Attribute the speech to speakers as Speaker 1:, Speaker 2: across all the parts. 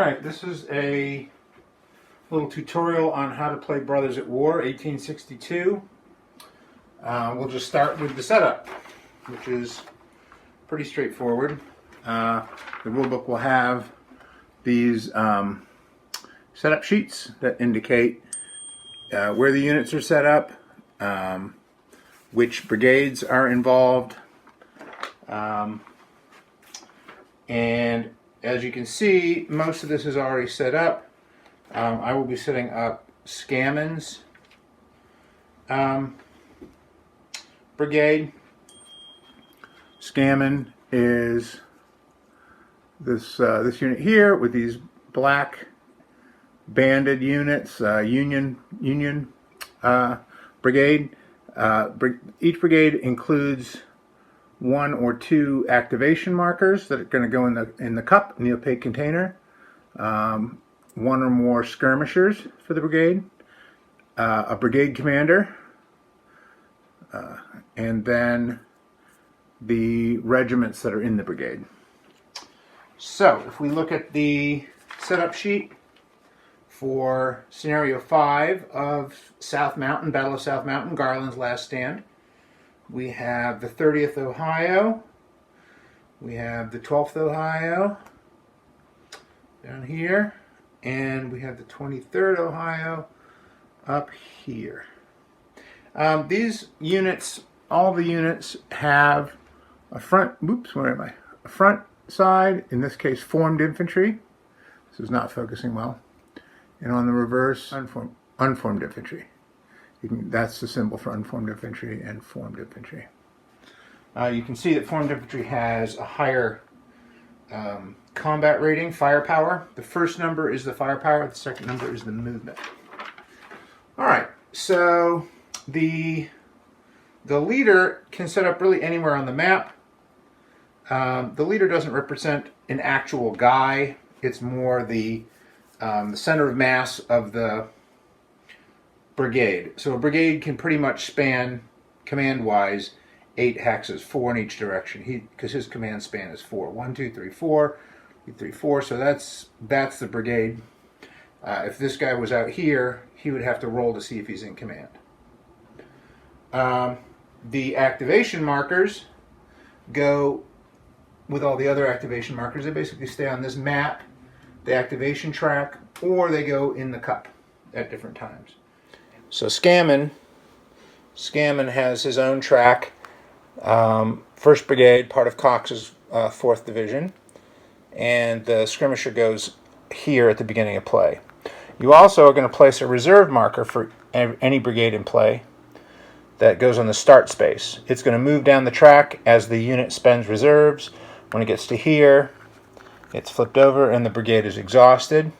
Speaker 1: Alright, this is a little tutorial on how to play Brothers at War, 1862. We'll just start with the setup, which is pretty straightforward. The rulebook will have these setup sheets that indicate where the units are set up, which brigades are involved, and as you can see, most of this is already set up. I will be setting up Scammond's brigade. Scammond is this unit here with these black banded units, Union brigade. Each brigade includes one or two activation markers that are going to go in the cup, in the opaque container. One or more skirmishers for the brigade, a brigade commander, and then the regiments that are in the brigade. So, if we look at the setup sheet for Scenario 5 of South Mountain, Battle of South Mountain, Garland's Last Stand, we have the 30th Ohio, we have the 12th Ohio down here, and we have the 23rd Ohio up here. These units, all the units have a front, a front side, in this case formed infantry. This is not focusing well. And on the reverse, unformed infantry. That's the symbol for unformed infantry and formed infantry. You can see that formed infantry has a higher combat rating, firepower. The first number is the firepower, the second number is the movement. Alright, so the leader can set up really anywhere on the map. The leader doesn't represent an actual guy, it's more the center of mass of the brigade. So a brigade can pretty much span, command-wise, 8 hexes, 4 in each direction. Because his command span is 4. 1, 2, 3, 4. 2, 3, 4. So that's the brigade. If this guy was out here, he would have to roll to see if he's in command. The activation markers go with all the other activation markers. They basically stay on this map, the activation track, or they go in the cup at different times. So Scammond has his own track. 1st Brigade, part of Cox's 4th Division, and the skirmisher goes here at the beginning of play. You also are going to place a reserve marker for any brigade in play that goes on the start space. It's going to move down the track as the unit spends reserves. When it gets to here, it's flipped over and the brigade is exhausted.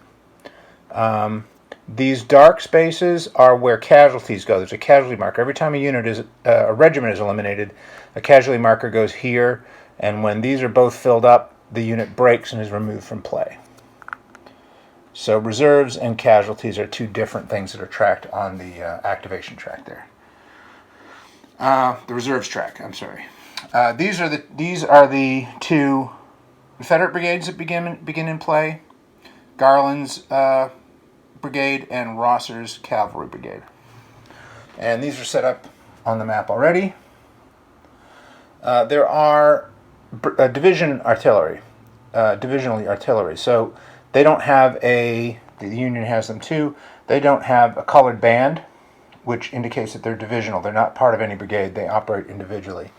Speaker 1: These dark spaces are where casualties go. There's a casualty marker. Every time a regiment is eliminated, a casualty marker goes here, and when these are both filled up, the unit breaks and is removed from play. So reserves and casualties are two different things that are tracked on the activation track there. The reserves track, I'm sorry. These are the two Confederate brigades that begin in play. Garland's brigade and Rosser's cavalry brigade. And these are set up on the map already. There are divisionally artillery. So they don't have the Union has them too. They don't have a colored band, which indicates that they're divisional. They're not part of any brigade. They operate individually.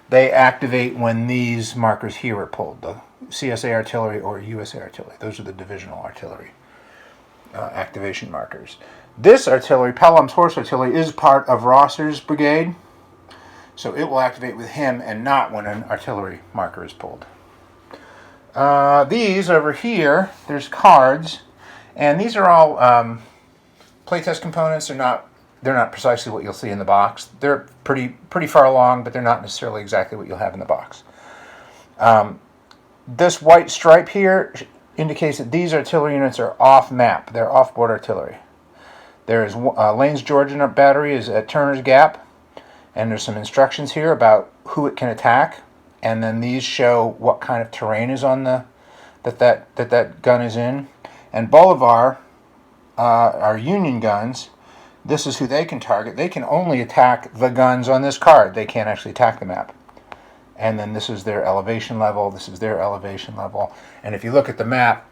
Speaker 1: They activate when these markers here are pulled, the CSA artillery or USA artillery. Those are the divisional artillery activation markers. This artillery, Pelham's horse artillery, is part of Rosser's brigade, so it will activate with him and not when an artillery marker is pulled. These over here, there's cards, and these are all playtest components. They're not precisely what you'll see in the box. They're pretty far along, but they're not necessarily exactly what you'll have in the box. This white stripe here indicates that these artillery units are off map. They're off-board artillery. There is Lane's Georgian Battery is at Turner's Gap, and there's some instructions here about who it can attack, and then these show what kind of terrain is on that gun is in. And Bolivar, our Union guns, this is who they can target. They can only attack the guns on this card. They can't actually attack the map. And then this is their elevation level. This is their elevation level. And if you look at the map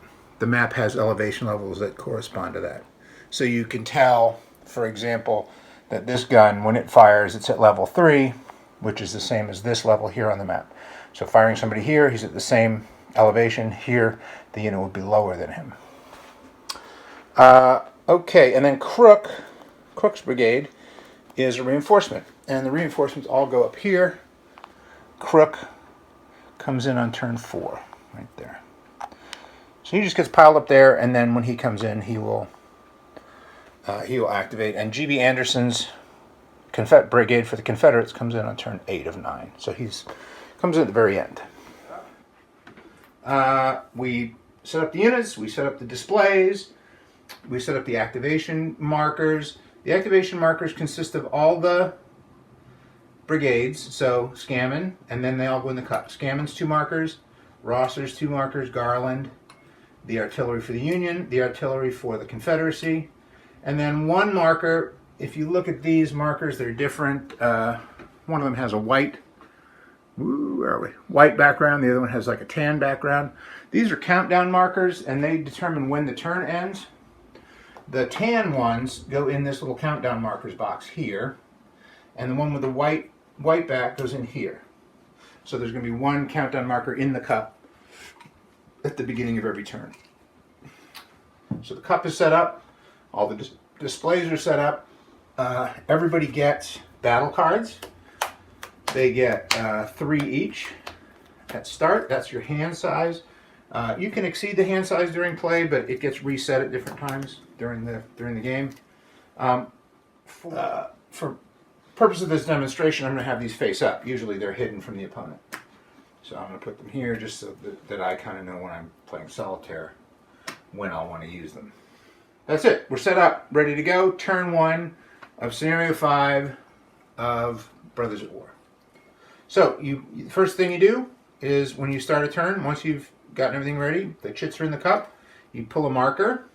Speaker 1: has elevation levels that correspond to that. So you can tell, for example, that this gun, when it fires, it's at level 3, which is the same as this level here on the map. So firing somebody here, he's at the same elevation. Here, the unit would be lower than him. Okay, and then Crook's brigade is a reinforcement. And the reinforcements all go up here. Crook comes in on turn 4, right there. So he just gets piled up there, and then when he comes in, he will activate. And G.B. Anderson's brigade for the Confederates comes in on turn 8 of 9. So comes in at the very end. We set up the units, we set up the displays, we set up the activation markers. The activation markers consist of all the brigades, so Scammon, and then they all go in the cup. Scammon's 2 markers, Rosser's 2 markers, Garland, the artillery for the Union, the artillery for the Confederacy, and then 1 marker. If you look at these markers, they're different. One of them has a white background, the other one has like a tan background. These are countdown markers, and they determine when the turn ends. The tan ones go in this little countdown markers box here, and the one with the white back goes in here. So there's going to be 1 countdown marker in the cup at the beginning of every turn. So the cup is set up, all the displays are set up, everybody gets battle cards. They get 3 each at start. That's your hand size. You can exceed the hand size during play, but it gets reset at different times during the game. For purpose of this demonstration, I'm going to have these face up. Usually they're hidden from the opponent. So I'm going to put them here just so that I kind of know when I'm playing solitaire when I'll want to use them. That's it. We're set up, ready to go. Turn 1 of Scenario 5 of Brothers at War. So the first thing you do is when you start a turn, once you've gotten everything ready, the chits are in the cup, you pull a marker.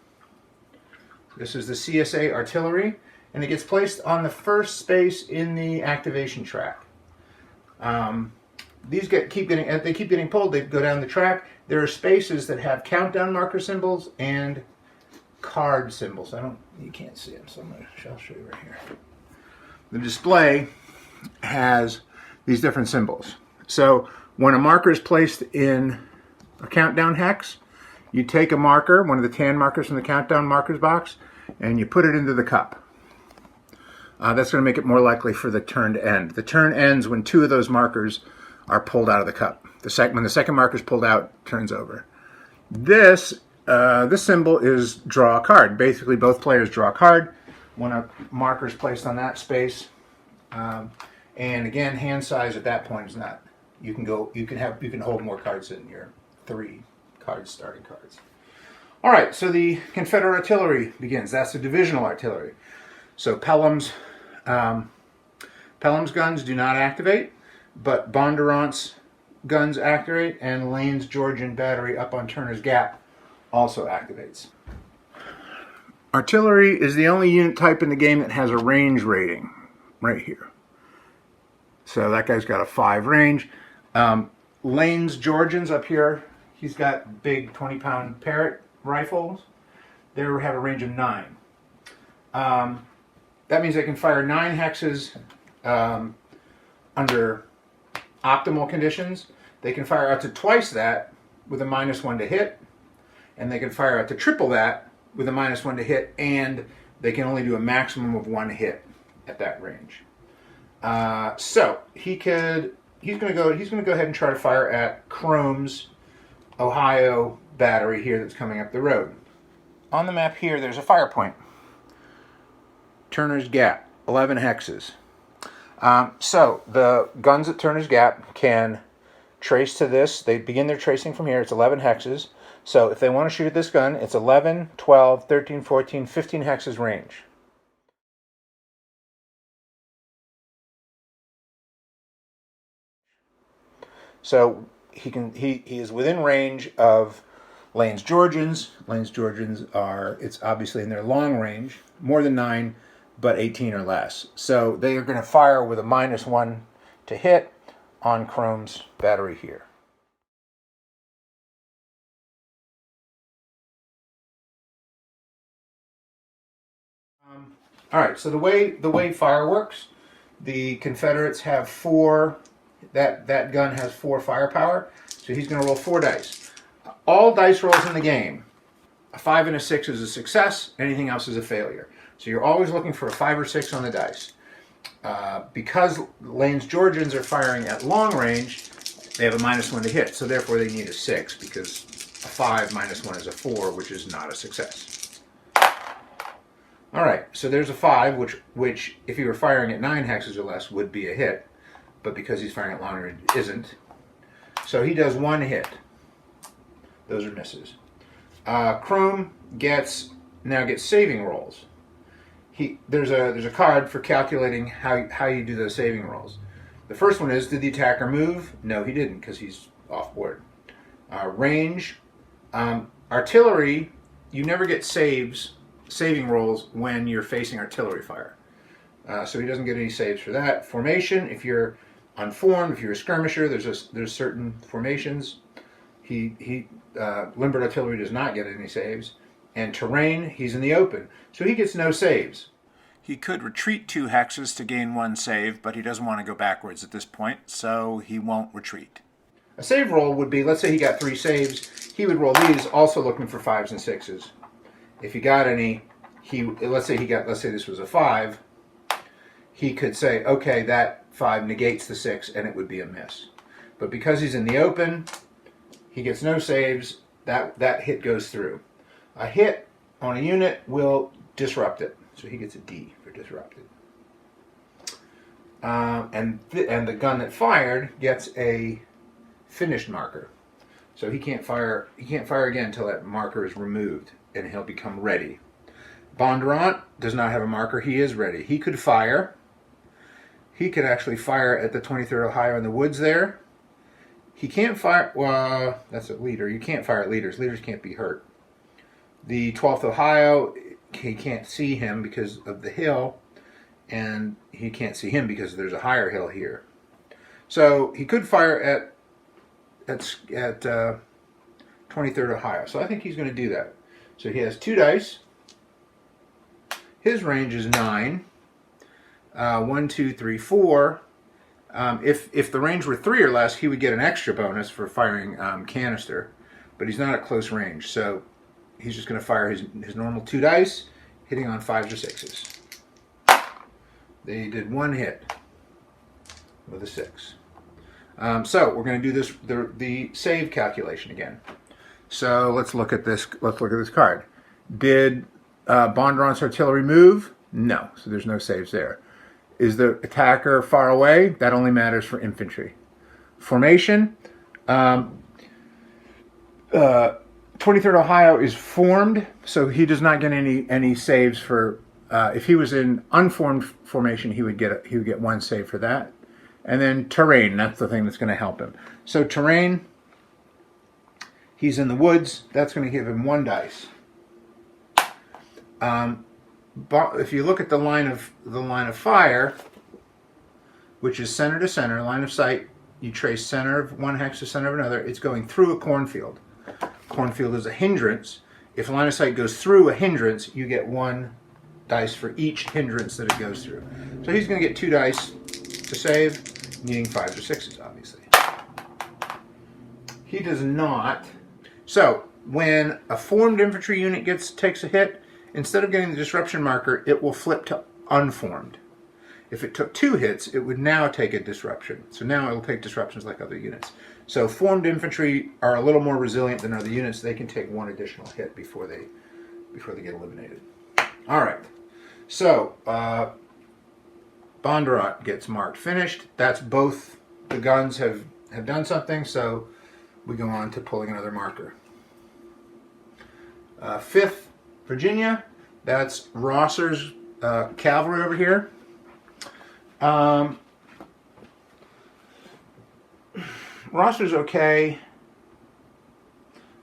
Speaker 1: This is the CSA artillery, and it gets placed on the first space in the activation track. These keep getting pulled. They go down the track. There are spaces that have countdown marker symbols and card symbols. You can't see them, so I'll show you right here. The display has these different symbols. So when a marker is placed in a countdown hex, you take a marker, one of the tan markers from the countdown markers box, and you put it into the cup. That's going to make it more likely for the turn to end. The turn ends when 2 of those markers are pulled out of the cup. When the second marker is pulled out, turn's over. This symbol is draw a card. Basically, both players draw a card when a marker is placed on that space. And again, hand size at that point is not. You can hold more cards in your 3 starting cards. All right, so the Confederate artillery begins. That's the divisional artillery. So Pelham's guns do not activate, but Bondurant's guns activate, and Lane's Georgian battery up on Turner's Gap also activates. Artillery is the only unit type in the game that has a range rating right here. So that guy's got a 5 range. Lane's Georgians up here, he's got big 20-pound Parrott rifles. They have a range of 9. That means they can fire 9 hexes under optimal conditions. They can fire out to twice that with a -1 to hit, and they can fire out to triple that with a -1 to hit, and they can only do a maximum of 1 hit at that range. So he's going to go ahead and try to fire at Chrome's Ohio battery here that's coming up the road. On the map here, there's a fire point. Turner's Gap, 11 hexes. So the guns at Turner's Gap can trace to this. They begin their tracing from here. It's 11 hexes. So if they want to shoot at this gun, it's 11, 12, 13, 14, 15 hexes range. So he is within range of Lane's Georgians. Lane's Georgians are, it's obviously in their long range, more than 9, but 18 or less. So they are going to fire with a -1 to hit on Chrome's battery here. All right, so the way fire works, the Confederates have 4. That gun has 4 firepower, so he's going to roll 4 dice. All dice rolls in the game, a 5 and a 6 is a success. Anything else is a failure. So you're always looking for a 5 or 6 on the dice. Because Lane's Georgians are firing at long range, they have a -1 to hit. So therefore they need a 6, because a 5 -1 is a 4, which is not a success. All right, so there's a 5, which if he were firing at 9 hexes or less would be a hit, but because he's firing at long range, isn't. So he does 1 hit. Those are misses. Chrome now gets saving rolls. There's a card for calculating how you do those saving rolls. The first one is, did the attacker move? No, he didn't, because he's off board. Range, artillery, you never get saving rolls when you're facing artillery fire. So he doesn't get any saves for that. Formation, if you're unformed, if you're a skirmisher, there's certain formations. Limbered artillery does not get any saves. And terrain, he's in the open, so he gets no saves. He could retreat 2 hexes to gain 1 save, but he doesn't want to go backwards at this point, so he won't retreat. A save roll would be, let's say he got 3 saves, he would roll these, also looking for 5s and 6s. If he got any, let's say this was a 5, he could say, okay, that 5 negates the 6, and it would be a miss. But because he's in the open, he gets no saves, that hit goes through. A hit on a unit will disrupt it, so he gets a D for disrupted. And the gun that fired gets a finished marker, so he can't fire again until that marker is removed, and he'll become ready. Bondurant does not have a marker. He is ready. He could fire. He could actually fire at the 23rd Ohio in the woods there. He can't fire. Well, that's a leader. You can't fire at leaders. Leaders can't be hurt. The 12th Ohio, he can't see him because of the hill, and he can't see him because there's a higher hill here. So he could fire at 23rd Ohio. So I think he's going to do that. So he has 2 dice. His range is 9. 1, 2, 3, 4. If the range were 3 or less, he would get an extra bonus for firing canister, but he's not at close range, so he's just going to fire his normal 2 dice, hitting on 5s or 6s. They did 1 hit with a 6. So we're going to do this the save calculation again. So let's look at this. Let's look at this card. Did Bondurant's artillery move? No, so there's no saves there. Is the attacker far away? That only matters for infantry. Formation. 23rd Ohio is formed, so he does not get any saves for. If he was in unformed formation, he would get 1 save for that. And then terrain. That's the thing that's going to help him. So terrain. He's in the woods. That's going to give him 1 dice. If you look at the line of fire, which is center to center, line of sight, you trace center of 1 hex to center of another. It's going through a cornfield. Cornfield is a hindrance. If line of sight goes through a hindrance, you get 1 dice for each hindrance that it goes through. So he's going to get 2 dice to save, needing 5s or 6s, obviously. He does not. So when a formed infantry unit takes a hit, instead of getting the disruption marker, it will flip to unformed. If it took 2 hits, it would now take a disruption. So now it will take disruptions like other units. So formed infantry are a little more resilient than other units. They can take 1 additional hit before they get eliminated. All right. So Bondurant gets marked finished. That's both the guns have done something. So we go on to pulling another marker. 5th Virginia. That's Rosser's cavalry over here. Rosser's okay.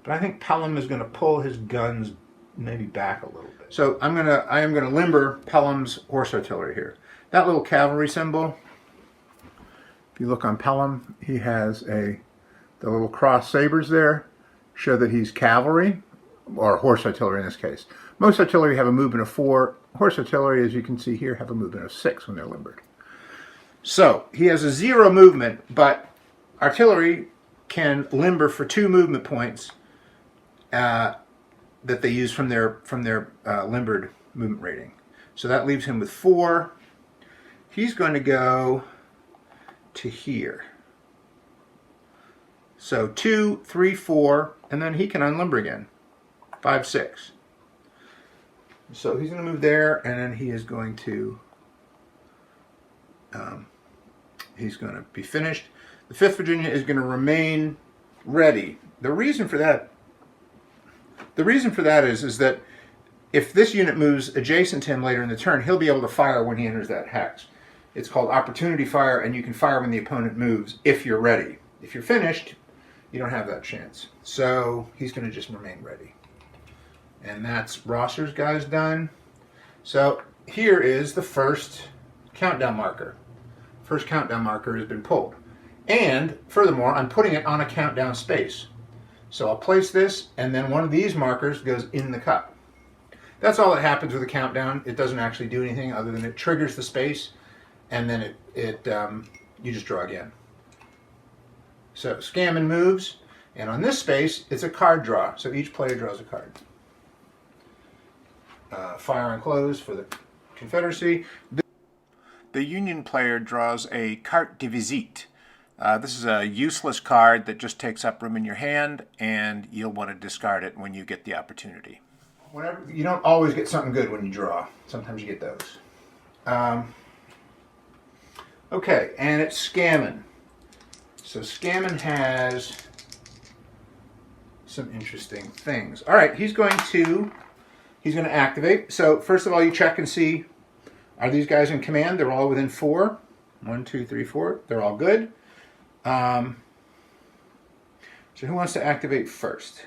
Speaker 1: But I think Pelham is going to pull his guns maybe back a little bit. So I am gonna limber Pelham's horse artillery here. That little cavalry symbol, if you look on Pelham, he has the little cross sabers there, show that he's cavalry, or horse artillery in this case. Most artillery have a movement of 4. Horse artillery, as you can see here, have a movement of 6 when they're limbered. So he has a 0 movement, but artillery can limber for 2 movement points that they use from their limbered movement rating. So that leaves him with 4. He's going to go to here. So 2, 3, 4, and then he can unlimber again. 5, 6. So he's going to move there, and then he is going to be finished. The 5th Virginia is going to remain ready. The reason for that is that if this unit moves adjacent to him later in the turn, he'll be able to fire when he enters that hex. It's called opportunity fire, and you can fire when the opponent moves if you're ready. If you're finished, you don't have that chance. So he's going to just remain ready. And that's Rosser's guys done. So here is the first countdown marker. First countdown marker has been pulled. And furthermore, I'm putting it on a countdown space. So I'll place this, and then one of these markers goes in the cup. That's all that happens with a countdown. It doesn't actually do anything other than it triggers the space, and then you just draw again. So Scammon moves, and on this space, it's a card draw. So each player draws a card. Fire and close for the Confederacy. The Union player draws a carte de visite. This is a useless card that just takes up room in your hand, and you'll want to discard it when you get the opportunity. You don't always get something good when you draw. Sometimes you get those. Okay, and it's Scammon. So Scammon has some interesting things. All right, he's going to activate. So first of all, you check and see, are these guys in command? They're all within 4. 1, 2, 3, 4. They're all good. So who wants to activate first?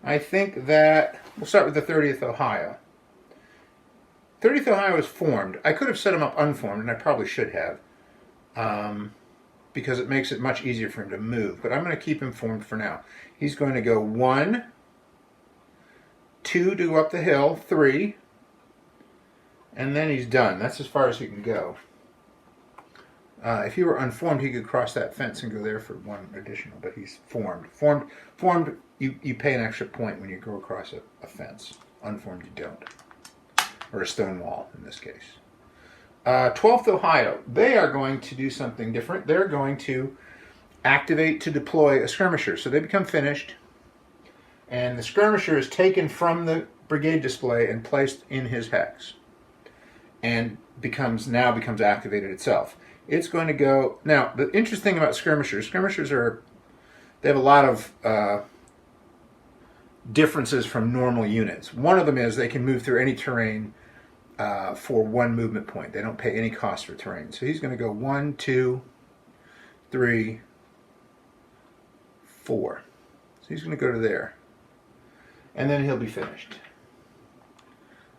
Speaker 1: I think that we'll start with the 30th Ohio. 30th Ohio is formed. I could have set him up unformed, and I probably should have, because it makes it much easier for him to move. But I'm going to keep him formed for now. He's going to go 1, 2 to go up the hill, 3, and then he's done. That's as far as he can go. If he were unformed, he could cross that fence and go there for 1 additional, but he's formed. Formed, you pay an extra point when you go across a fence. Unformed, you don't. Or a stone wall, in this case. 12th Ohio, they are going to do something different. They're going to activate to deploy a skirmisher. So they become finished, and the skirmisher is taken from the brigade display and placed in his hex, and now becomes activated itself. It's going to go... Now, the interesting thing about skirmishers they have a lot of differences from normal units. One of them is they can move through any terrain for 1 movement point. They don't pay any cost for terrain. So he's going to go 1, 2, 3, 4. So he's going to go to there. And then he'll be finished.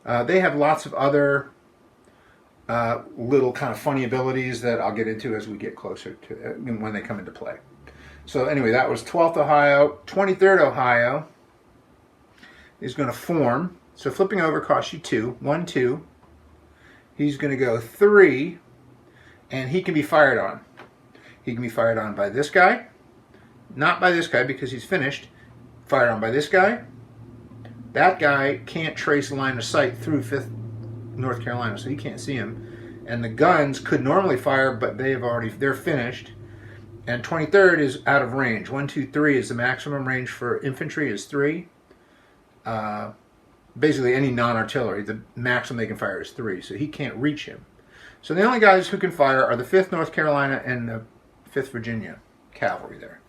Speaker 1: They have lots of other little kind of funny abilities that I'll get into as we get closer to when they come into play. So anyway, that was 12th Ohio. 23rd Ohio is going to form. So flipping over costs you 2. 1, 2. He's going to go 3, and he can be fired on. He can be fired on by this guy. Not by this guy because he's finished. Fired on by this guy. That guy can't trace line of sight through 5th North Carolina, so he can't see him. And the guns could normally fire, but they're finished. And 23rd is out of range. 1, 2, 3 is the maximum range for infantry is 3. Basically any non-artillery, the maximum they can fire is 3, so he can't reach him. So the only guys who can fire are the 5th North Carolina and the 5th Virginia cavalry there.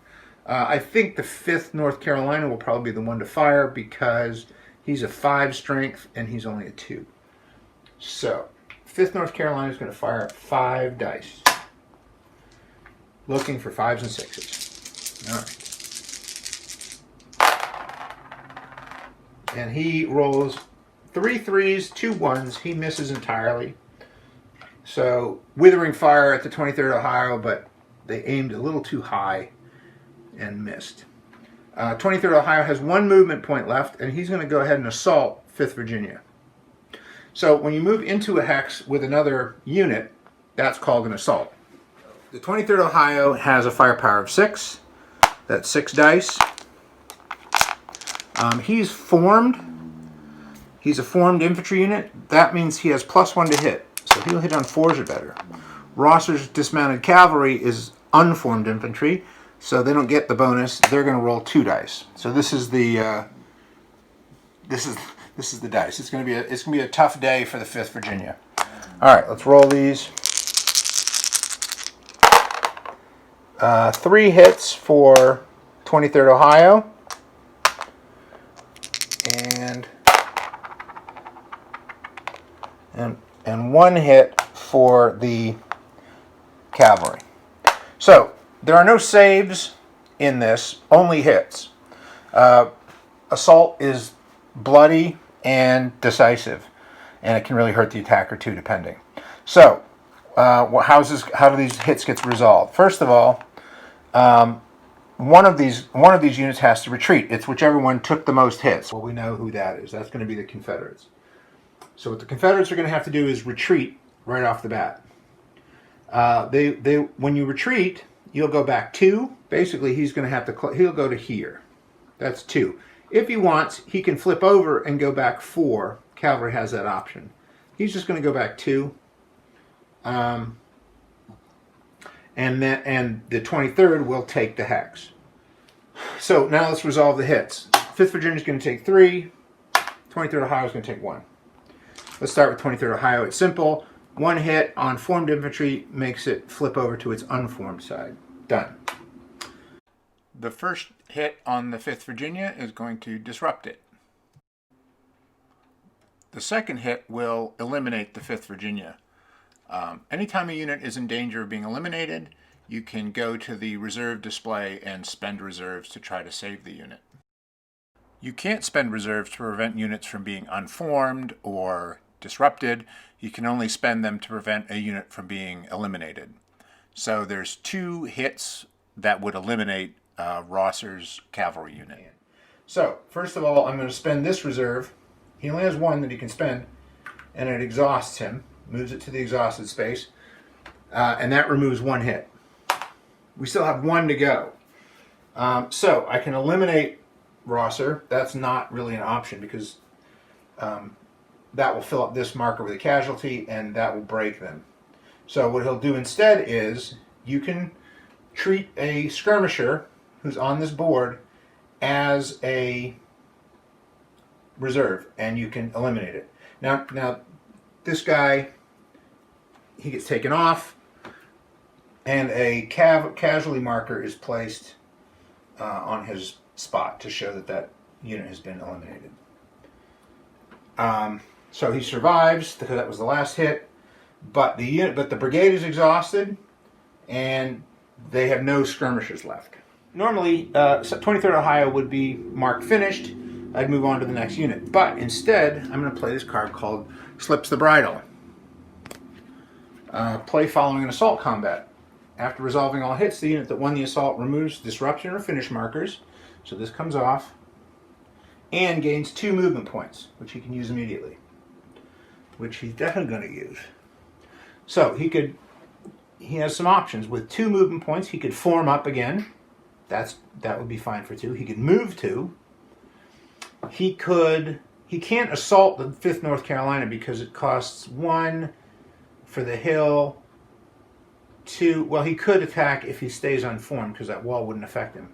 Speaker 1: I think the 5th North Carolina will probably be the one to fire because he's a 5 strength and he's only a 2. So 5th North Carolina is going to fire 5 dice. looking for 5s and 6s. All right. And he rolls 3 3s, 2 1s. He misses entirely. So, withering fire at the 23rd Ohio, but they aimed a little too high and missed. 23rd Ohio has 1 movement point left, and he's going to go ahead and assault 5th Virginia. So, when you move into a hex with another unit, that's called an assault. The 23rd Ohio has a firepower of 6. That's 6 dice. He's formed. He's a formed infantry unit. That means he has +1 to hit. So he'll hit on 4s or better. Rosser's dismounted cavalry is unformed infantry, so they don't get the bonus. They're going to roll 2 dice. So this is the this is the dice. It's going to be a tough day for the 5th Virginia. All right, let's roll these. 3 hits for 23rd Ohio. And 1 hit for the cavalry. So there are no saves in this, only hits. Assault is bloody and decisive, and it can really hurt the attacker too, depending. So how do these hits get resolved? First of all, one of these units has to retreat. It's whichever one took the most hits. Well, we know who that is. That's going to be the Confederates. So what the Confederates are going to have to do is retreat right off the bat. When you retreat, you'll go back 2. Basically, he's going to have to he'll go to here. That's 2. If he wants, he can flip over and go back 4. Cavalry has that option. He's just going to go back 2. And the 23rd will take the hex. So now let's resolve the hits. 5th Virginia is going to take 3. 23rd Ohio is going to take 1. Let's start with 23rd Ohio. It's simple. 1 hit on formed infantry makes it flip over to its unformed side. Done. The first hit on the 5th Virginia is going to disrupt it. The second hit will eliminate the 5th Virginia. Anytime a unit is in danger of being eliminated, you can go to the reserve display and spend reserves to try to save the unit. You can't spend reserves to prevent units from being unformed or disrupted. You can only spend them to prevent a unit from being eliminated. So there's 2 hits that would eliminate Rosser's cavalry unit. So first of all, I'm going to spend this reserve. He only has 1 that he can spend, and it exhausts him, moves it to the exhausted space, and that removes 1 hit. We still have 1 to go. So I can eliminate Rosser. That's not really an option because that will fill up this marker with a casualty, and that will break them. So what he'll do instead is you can treat a skirmisher who's on this board as a reserve, and you can eliminate it. Now this guy, he gets taken off, and a casualty marker is placed on his spot to show that unit has been eliminated. So he survives because that was the last hit, but the brigade is exhausted, and they have no skirmishers left. Normally, 23rd Ohio would be marked finished. I'd move on to the next unit, but instead, I'm going to play this card called Slips the Bridle. Play following an assault combat. After resolving all hits, the unit that won the assault removes disruption or finish markers, so this comes off, and gains 2 movement points, which he can use immediately, which he's definitely going to use. So he has some options. With 2 movement points, he could form up again. That would be fine for 2. He could move 2. He can't assault the 5th North Carolina because it costs 1 for the hill. 2, well, he could attack if he stays unformed because that wall wouldn't affect him.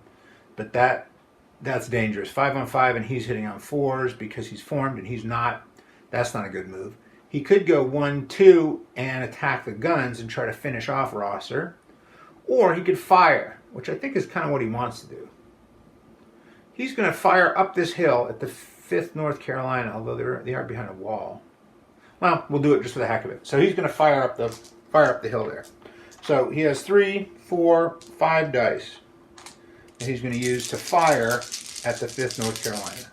Speaker 1: But that's dangerous. 5 on 5, and he's hitting on 4s because he's formed and he's not. That's not a good move. He could go 1-2 and attack the guns and try to finish off Rosser. Or he could fire, which I think is kind of what he wants to do. He's going to fire up this hill at the 5th North Carolina, although they are behind a wall. Well, we'll do it just for the heck of it. So he's going to fire up the hill there. So he has 3, 4, 5 dice that he's going to use to fire at the 5th North Carolina.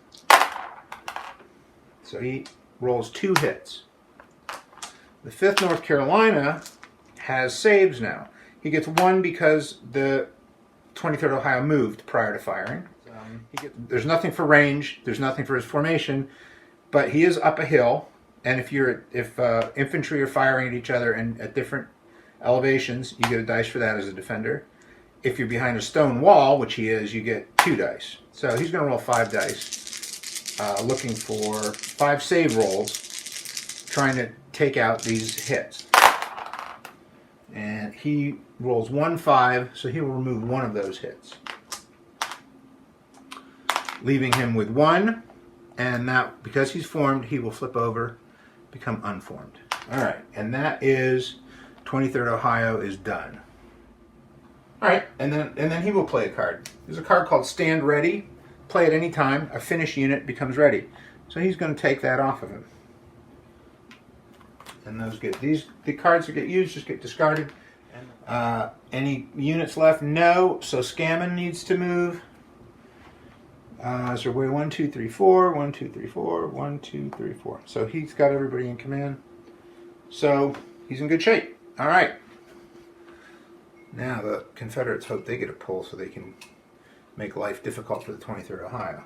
Speaker 1: So he rolls 2 hits. The 5th North Carolina has saves now. He gets 1 because the 23rd Ohio moved prior to firing. There's nothing for range. There's nothing for his formation, but he is up a hill. And if infantry are firing at each other and at different elevations, you get a dice for that as a defender. If you're behind a stone wall, which he is, you get 2 dice. So he's going to roll 5 dice, looking for 5 save rolls, trying to take out these hits. And he rolls 1, 5, so he will remove 1 of those hits, leaving him with 1. And that, because he's formed, he will flip over, become unformed. All right, and that is 23rd Ohio is done. All right, and then he will play a card. There's a card called Stand Ready. Play at any time. A finished unit becomes ready. So he's going to take that off of him. And the cards that get used just get discarded. Any units left? No. So Scammon needs to move. So we're 1, 2, 3, 4. 1, 2, 3, 4. 1, 2, 3, 4. So he's got everybody in command. So he's in good shape. All right. Now the Confederates hope they get a pull so they can make life difficult for the 23rd Ohio.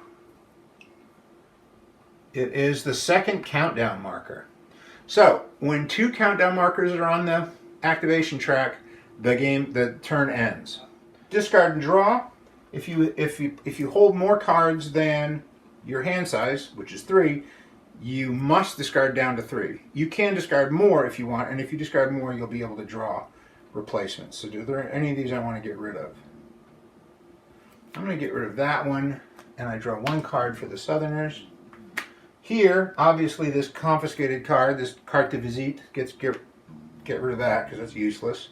Speaker 1: It is the second countdown marker. So when 2 countdown markers are on the activation track, the turn ends. Discard and draw. If you hold more cards than your hand size, which is 3, you must discard down to 3. You can discard more if you want, and if you discard more, you'll be able to draw replacements. So are there any of these I want to get rid of? I'm going to get rid of that one, and I draw 1 card for the Southerners. Here, obviously, this confiscated card, this carte de visite, get rid of that because that's useless.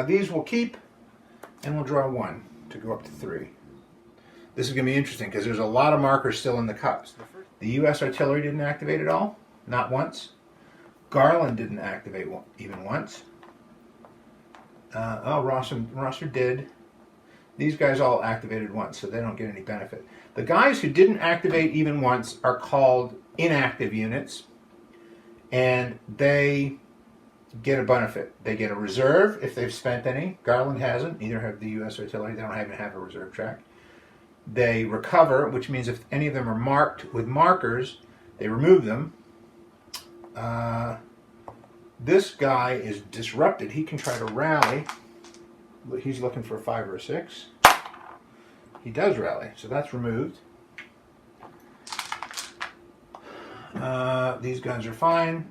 Speaker 1: These we'll keep, and we'll draw 1 to go up to 3. This is going to be interesting because there's a lot of markers still in the cups. The U.S. artillery didn't activate at all, not once. Garland didn't activate even once. Rosser did. These guys all activated once, so they don't get any benefit. The guys who didn't activate even once are called inactive units, and they get a benefit. They get a reserve if they've spent any. Garland hasn't. Neither have the U.S. artillery. They don't even have a reserve track. They recover, which means if any of them are marked with markers, they remove them. This guy is disrupted. He can try to rally. He's looking for a 5 or a 6. He does rally, so that's removed. These guns are fine.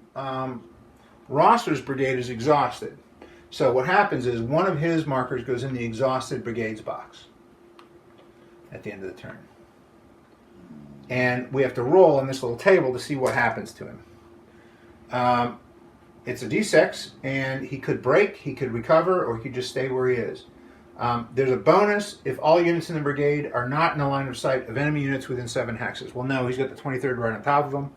Speaker 1: Rosser's brigade is exhausted. So what happens is one of his markers goes in the exhausted brigades box at the end of the turn. And we have to roll on this little table to see what happens to him. It's a D6, and he could break, he could recover, or he could just stay where he is. There's a bonus if all units in the brigade are not in the line of sight of enemy units within 7 hexes. Well, no, he's got the 23rd right on top of him.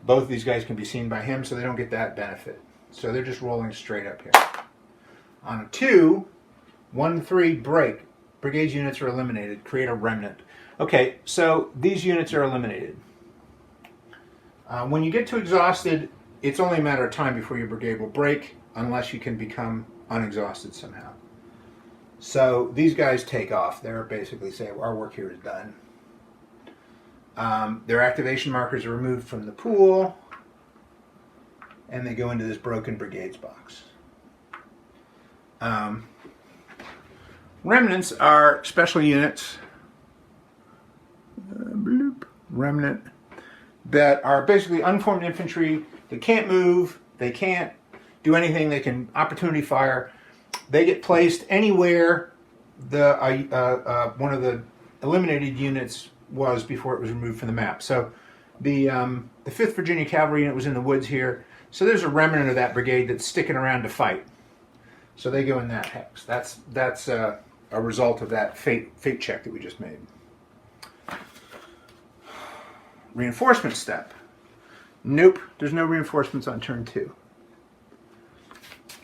Speaker 1: Both of these guys can be seen by him, so they don't get that benefit. So they're just rolling straight up here. On a 2, 1, 3, break. Brigade units are eliminated. Create a remnant. Okay, so these units are eliminated. When you get to exhausted, it's only a matter of time before your brigade will break, unless you can become unexhausted somehow. So these guys take off. They're basically saying, our work here is done. Their activation markers are removed from the pool, and they go into this broken brigades box. Remnants are special units, remnant, that are basically unformed infantry. They can't move, they can't do anything, they can opportunity fire. They get placed anywhere one of the eliminated units was before it was removed from the map. So the 5th Virginia Cavalry unit was in the woods here, so there's a remnant of that brigade that's sticking around to fight. So they go in that hex. That's a result of that fate check that we just made. Reinforcement step. Nope, there's no reinforcements on turn 2.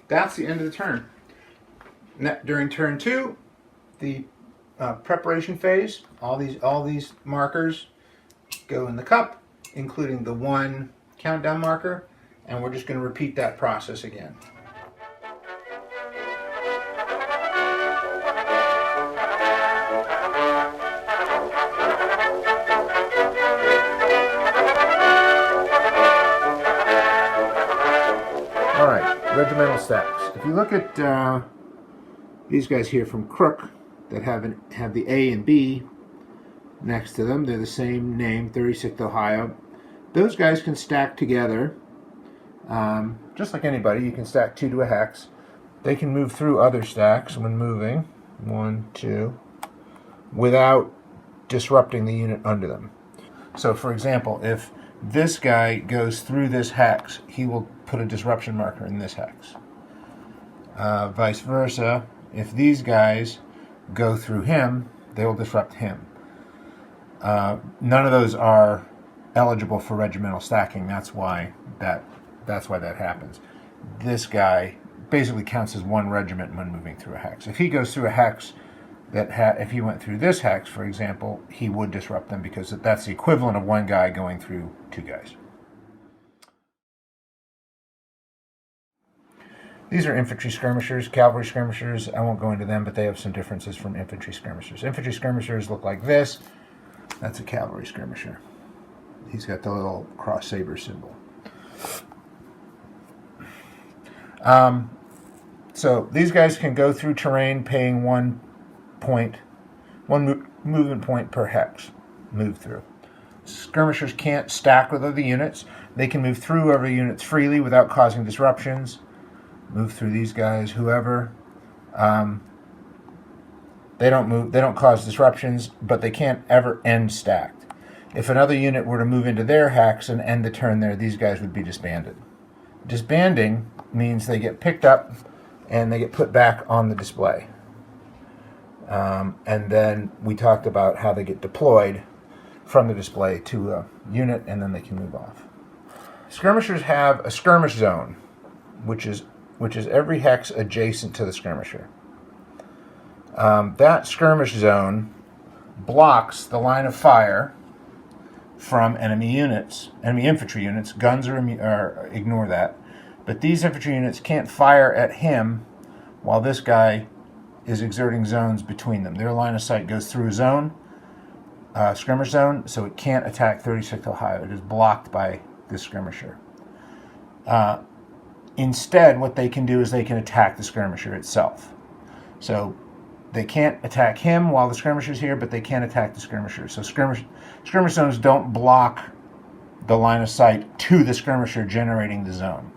Speaker 1: that's the end of the turn. During turn 2, the preparation phase, all these markers go in the cup, including the 1 countdown marker, and we're just going to repeat that process again. All right, regimental stacks. If you look at these guys here from Crook that have the A and B next to them, they're the same name, 36th Ohio. Those guys can stack together, just like anybody. You can stack 2 to a hex. They can move through other stacks when moving, 1, 2, without disrupting the unit under them. So, for example, if this guy goes through this hex, he will put a disruption marker in this hex. Vice versa, if these guys go through him, they will disrupt him. None of those are eligible for regimental stacking. That's why that happens. This guy basically counts as 1 regiment when moving through a hex. If he goes through a hex if he went through this hex, for example, he would disrupt them because that's the equivalent of 1 guy going through 2 guys. These are infantry skirmishers, cavalry skirmishers. I won't go into them, but they have some differences from infantry skirmishers. Infantry skirmishers look like this. That's a cavalry skirmisher. He's got the little cross saber symbol. So these guys can go through terrain paying 1 movement point per hex move through. Skirmishers can't stack with other units. They can move through other units freely without causing disruptions. Move through these guys, whoever. They don't cause disruptions, but they can't ever end stacked. If another unit were to move into their hex and end the turn there, these guys would be disbanded. Disbanding means they get picked up and they get put back on the display. And then we talked about how they get deployed from the display to a unit, and then they can move off. Skirmishers have a skirmish zone, which is every hex adjacent to the skirmisher. That skirmish zone blocks the line of fire from enemy infantry units. Guns are ignore that. But these infantry units can't fire at him while this guy is exerting zones between them. Their line of sight goes through a zone, skirmish zone, so it can't attack 36th Ohio. It is blocked by this skirmisher. Instead, what they can do is they can attack the skirmisher itself. So they can't attack him while the skirmisher's here, but they can attack the skirmisher. So skirmish zones don't block the line of sight to the skirmisher generating the zone.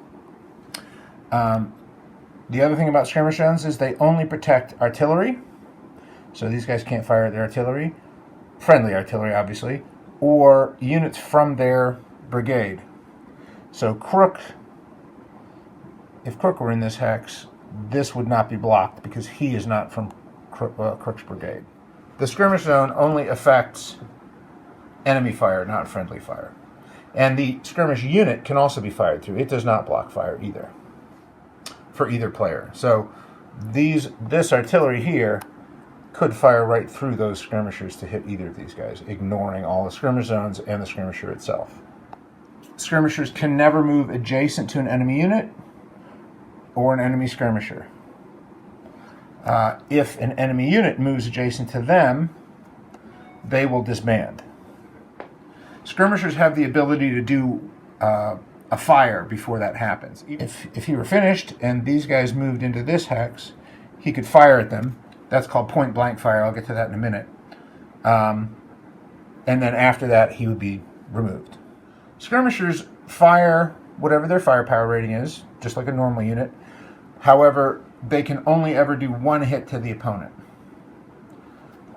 Speaker 1: The other thing about skirmish zones is they only protect artillery. So these guys can't fire at their artillery. Friendly artillery, obviously. Or units from their brigade. So if Crook were in this hex, this would not be blocked because he is not from Crook's brigade. The skirmish zone only affects enemy fire, not friendly fire. And the skirmish unit can also be fired through. It does not block fire either, for either player. So this artillery here could fire right through those skirmishers to hit either of these guys, ignoring all the skirmish zones and the skirmisher itself. Skirmishers can never move adjacent to an enemy unit or an enemy skirmisher. If an enemy unit moves adjacent to them, they will disband. Skirmishers have the ability to do a fire before that happens. If he were finished and these guys moved into this hex, he could fire at them. That's called point blank fire. I'll get to that in a minute. And then after that, he would be removed. Skirmishers fire whatever their firepower rating is, just like a normal unit. However, they can only ever do 1 hit to the opponent.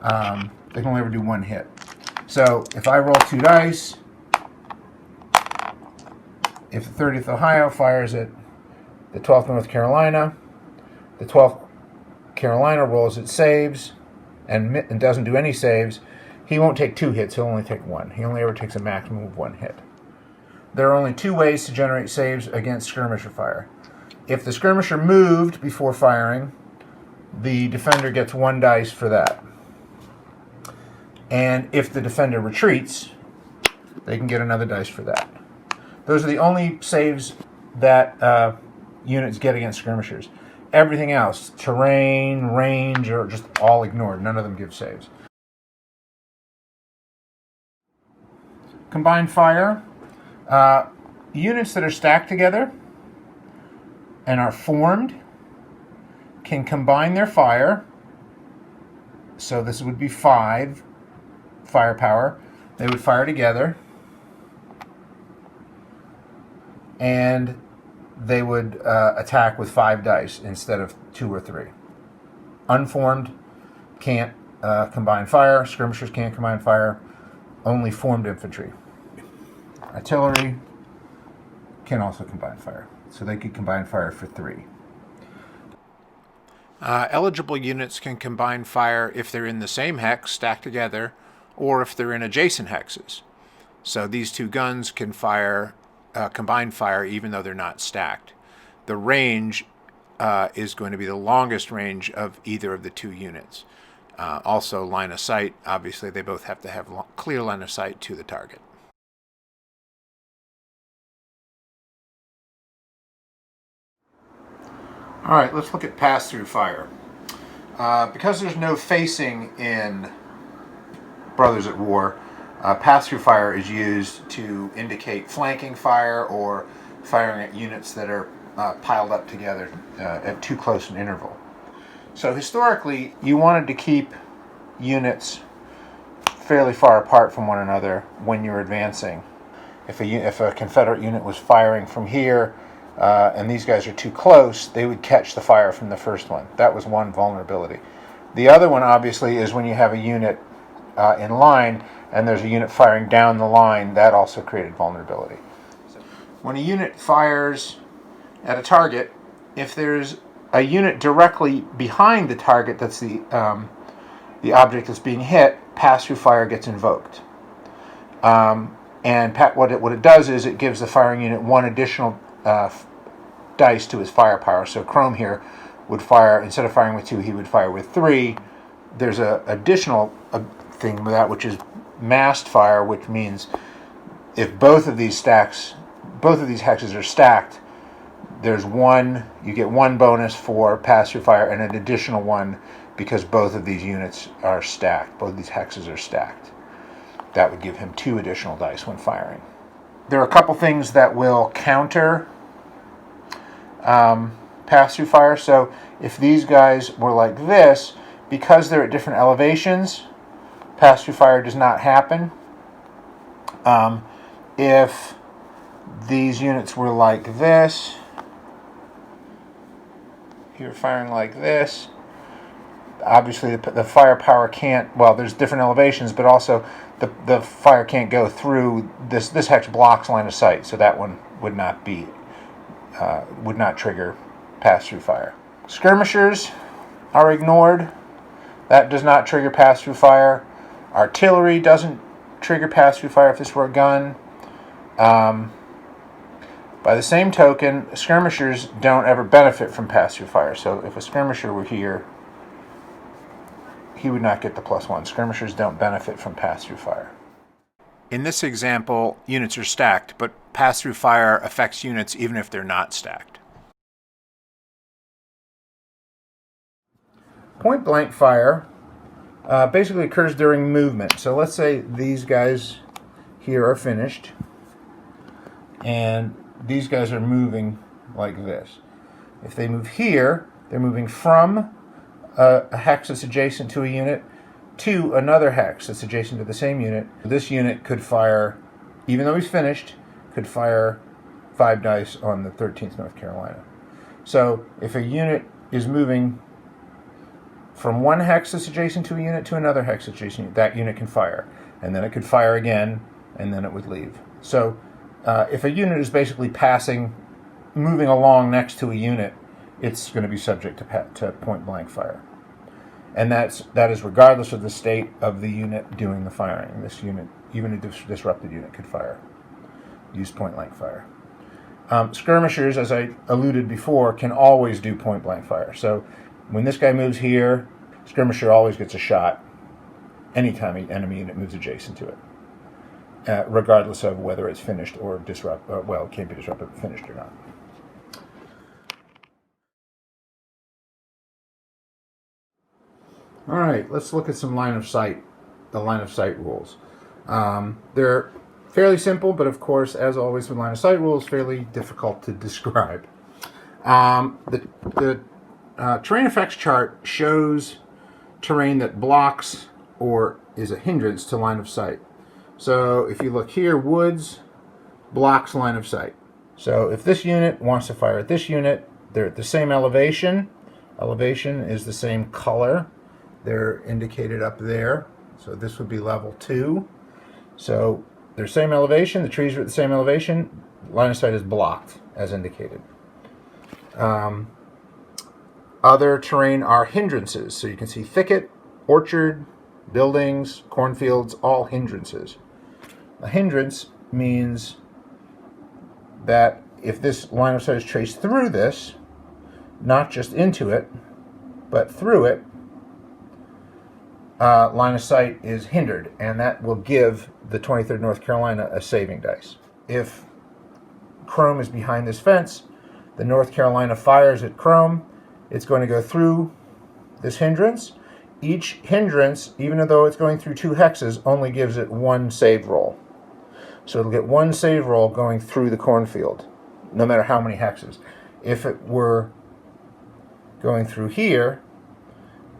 Speaker 1: They can only ever do 1 hit. So if I roll 2 dice, if the 30th Ohio fires at the 12th North Carolina, the 12th Carolina rolls its saves and doesn't do any saves, he won't take 2 hits, he'll only take 1. He only ever takes a maximum of 1 hit. There are only 2 ways to generate saves against skirmisher fire. If the skirmisher moved before firing, the defender gets 1 dice for that. And if the defender retreats, they can get another dice for that. Those are the only saves that units get against skirmishers. Everything else, terrain, range, are just all ignored. None of them give saves. Combined fire. Units that are stacked together and are formed can combine their fire. So this would be 5 firepower. They would fire together, and they would attack with 5 dice instead of 2 or 3. Unformed can't combine fire. Skirmishers can't combine fire. Only formed infantry. Artillery can also combine fire. So they could combine fire for 3. Eligible units can combine fire if they're in the same hex, stacked together, or if they're in adjacent hexes. So these 2 guns can fire, combine fire even though they're not stacked. The range is going to be the longest range of either of the 2 units. Also line of sight, obviously they both have to have clear line of sight to the target. All right, let's look at pass-through fire. Because there's no facing in Brothers at War, pass-through fire is used to indicate flanking fire or firing at units that are piled up together at too close an interval. So historically, you wanted to keep units fairly far apart from one another when you're advancing. If a Confederate unit was firing from here, and these guys are too close, they would catch the fire from the first one. That was one vulnerability. The other one, obviously, is when you have a unit in line and there's a unit firing down the line. That also created vulnerability. When a unit fires at a target, if there's a unit directly behind the target that's the object that's being hit, pass-through fire gets invoked. And what it does is it gives the firing unit 1 additional dice to his firepower. So Chrome here would fire, instead of firing with 2, he would fire with 3. There's an additional thing with that, which is massed fire, which means if both of these hexes are stacked, you get 1 bonus for pass-through fire and an additional 1 because both of these units are stacked. Both of these hexes are stacked. That would give him 2 additional dice when firing. There are a couple things that will counter pass-through fire. So if these guys were like this, because they're at different elevations, pass-through fire does not happen. If these units were like this, you're firing like this, obviously the firepower can't, well, there's different elevations, but also the fire can't go through this hex blocks line of sight, so that one would not trigger pass-through fire. Skirmishers are ignored. That does not trigger pass-through fire. Artillery doesn't trigger pass-through fire if this were a gun. By the same token, skirmishers don't ever benefit from pass-through fire. So if a skirmisher were here, he would not get the +1. Skirmishers don't benefit from pass-through fire. In this example, units are stacked, but pass-through fire affects units even if they're not stacked. Point-blank fire basically occurs during movement. So let's say these guys here are finished, and these guys are moving like this. If they move here, they're moving from a hex that's adjacent to a unit to another hex that's adjacent to the same unit. This unit could fire, even though he's finished, could fire 5 dice on the 13th North Carolina. So if a unit is moving from one hex that's adjacent to a unit to another hex adjacent, that unit can fire. And then it could fire again, and then it would leave. So if a unit is basically moving along next to a unit, it's going to be subject to point-blank fire. And that is regardless of the state of the unit doing the firing. This unit, even a disrupted unit, could use point-blank fire. Skirmishers, as I alluded before, can always do point-blank fire. So when this guy moves here, skirmisher always gets a shot anytime an enemy unit moves adjacent to it, regardless of whether it's finished or disrupted. Well, it can't be disrupted, finished or not. All right, let's look at some the line of sight rules. They're fairly simple, but of course, as always with line of sight rules, fairly difficult to describe. The terrain effects chart shows terrain that blocks or is a hindrance to line of sight. So if you look here, woods blocks line of sight. So if this unit wants to fire at this unit, they're at the same elevation. Elevation is the same color. They're indicated up there. So this would be level 2. So they're same elevation, the trees are at the same elevation, line of sight is blocked, as indicated. Other terrain are hindrances. So you can see thicket, orchard, buildings, cornfields, all hindrances. A hindrance means that if this line of sight is traced through this, not just into it, but through it, line of sight is hindered, and that will give the 23rd North Carolina a saving dice. If Chrome is behind this fence, the North Carolina fires at Chrome, it's going to go through this hindrance. Each hindrance, even though it's going through 2 hexes, only gives it 1 save roll. So it'll get 1 save roll going through the cornfield, no matter how many hexes. If it were going through here,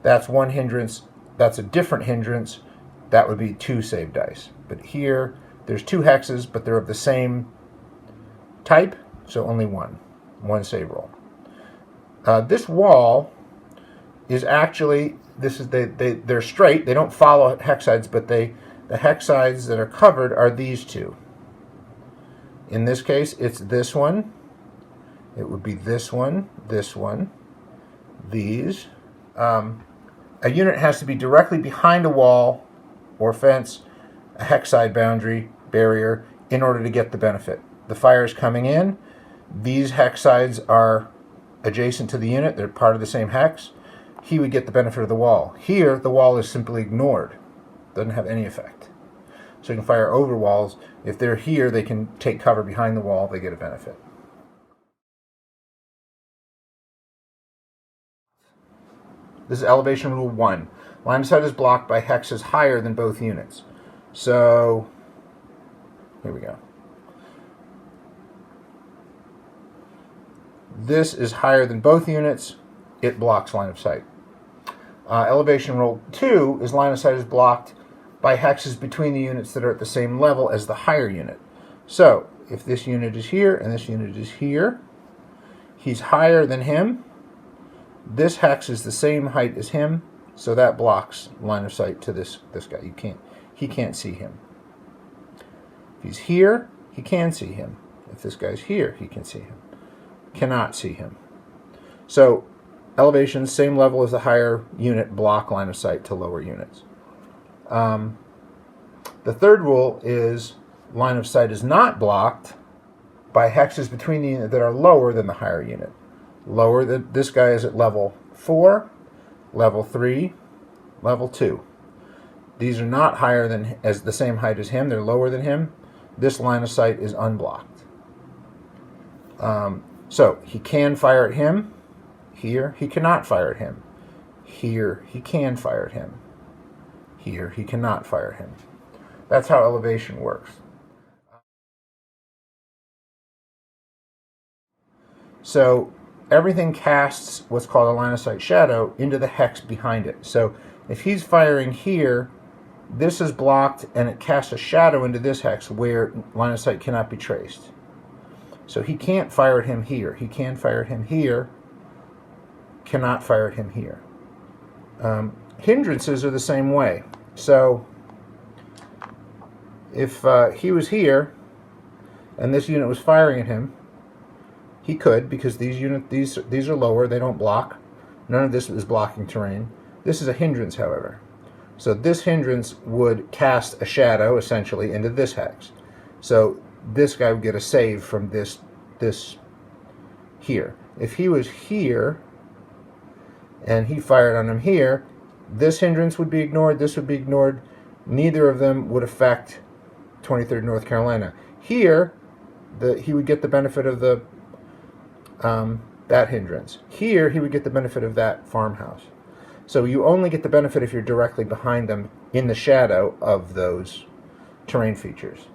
Speaker 1: that's 1 hindrance. That's a different hindrance. That would be 2 save dice. But here, there's 2 hexes, but they're of the same type, so only 1 save roll. This wall is actually, they're straight. They don't follow hex sides, but the hex sides that are covered are these 2. In this case, it's this one. It would be this one, these. A unit has to be directly behind a wall or fence, a hex side boundary, barrier, in order to get the benefit. The fire is coming in. These hex sides are adjacent to the unit. They're part of the same hex. He would get the benefit of the wall. Here, the wall is simply ignored. Doesn't have any effect. So you can fire over walls. If they're here, they can take cover behind the wall. They get a benefit. This is elevation rule 1. Line of sight is blocked by hexes higher than both units. So, here we go. This is higher than both units. It blocks line of sight. Elevation rule 2 is line of sight is blocked by hexes between the units that are at the same level as the higher unit. So, if this unit is here and this unit is here, he's higher than him. This hex is the same height as him, so that blocks line of sight to this guy. He can't see him. If he's here, he can see him. If this guy's here, he can see him. Cannot see him. So elevations, same level as the higher unit, block line of sight to lower units. The third rule is line of sight is not blocked by hexes between the unit that are lower than the higher unit. Lower than this guy is at level 4, level 3, level 2. These are not higher than as the same height as him. They're lower than him. This line of sight is unblocked. So he can fire at him. Here he cannot fire at him. Here he can fire at him. Here he cannot fire at him. That's how elevation works. So everything casts what's called a line of sight shadow into the hex behind it. So if he's firing here, this is blocked and it casts a shadow into this hex where line of sight cannot be traced. So he can't fire at him here. He can fire at him here, cannot fire at him here. Hindrances are the same way. So if he was here and this unit was firing at him, he could, because these are lower, they don't block. None of this is blocking terrain. This is a hindrance, however. So this hindrance would cast a shadow, essentially, into this hex. So this guy would get a save from this this here. If he was here and he fired on him here, this hindrance would be ignored, this would be ignored. Neither of them would affect 23rd North Carolina. Here, he would get the benefit of the that hindrance. Here, he would get the benefit of that farmhouse. So you only get the benefit if you're directly behind them in the shadow of those terrain features.